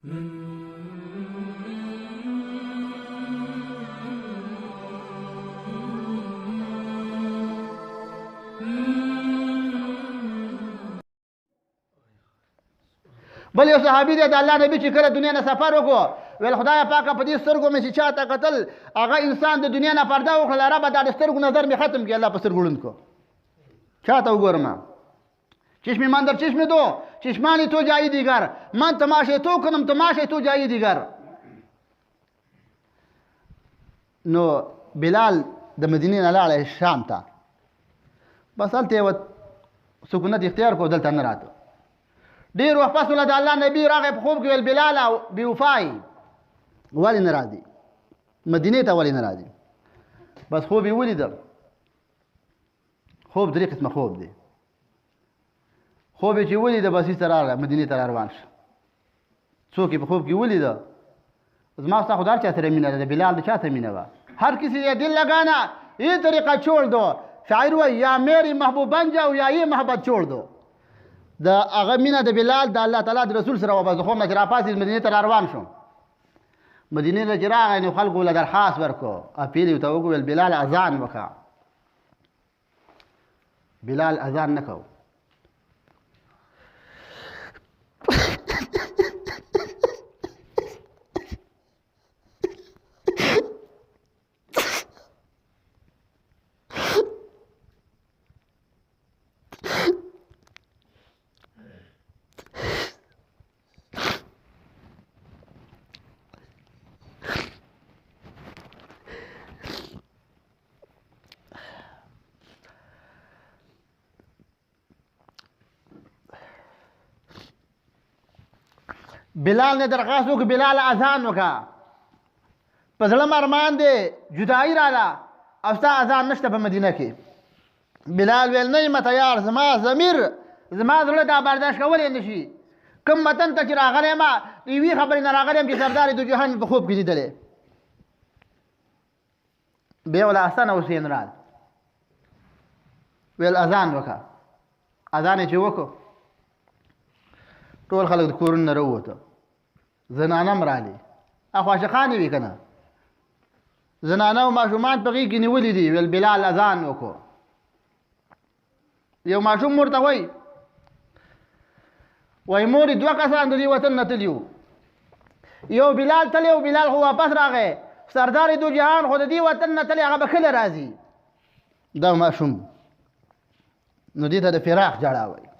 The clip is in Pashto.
بل یو صحابي دی د الله نبی چې کله دنیا نه سفر وکړو ویل خدای پاکه په دې سترګو مې چې چاته قتل هغه انسان د دنیا نه پرده وکړله ربه دا د سترګو نظر مې ختم کړي الله په سترګو ړوند کړو چاته وګورم چشم من در چشم دو چشمانی تو جایی دیگر من تماشای تو کنم تماشای تو جایی دیگر نو بلال د مدینې نه لاړی شام ته بس هلته یې سکونت اختیار کړو دلته نه راته ډېر وخت پس له د الله نبي راغی په خوب کې ویل بلال بېوفا یې ولې نه راځي مدینې ته ولې نه راځي بس خوب یې ولیده خوب درې قسمه خوب دی خوب یې چې ولیده بس هېڅ راغله مدینې ته را روان شه څوک یې په خوب کې ولیده زما ستا خو د هر چا سره مینه ده د بلال د چا سره مینه وه هر کسی یہ دل لگانا یہ طریقہ چھوڑ دو شاعر وای یا میری محبوب بن جاؤ یا یہ محبت چھوڑ دو د هغه مینه د بلال د الله تعالی د رسول سره وبس خو نه چې راپاسې مدینې ته روان شو مدینې ته چې راغی نو خلکو له درخواست ورکړو اپیل یې ورته وکړو بلال اذان وکړه بلال اذان نه کوو بلال نے درخواست وکړه بلال اذان وکړه په زړه م ارمان دی جدایي راله او ستا اذان نشته په مدینه کې بلال ویل نه یم تیار زما ضمیر زما زړه دا برداشت کولی نه شي کوم وطن ته چې راغلی یم د یوې خبرې نه راغلی یم چې سردار دو جهان په خوب کې لیدلی بیا وله حسن او حسین رال ویل اذان وکړه اذان یې چې وکړو ټول خلک د کورونو نه راووته زنانه هم رالې اخو عاشقانې وي که نه زنانه او ماشومان په غېږ کې نیولي دي ویل بلال اذان وکړو یو ماشوم ورته وایي وایي مورې دوه کسان د دې وطن نه تلي وو یو بلال تلی او بلال خو واپس راغی سردار دو جهان خو د دې وطن نه تلی هغه به کله راځي دا ماشوم نو دې ته د فراق جړه وایي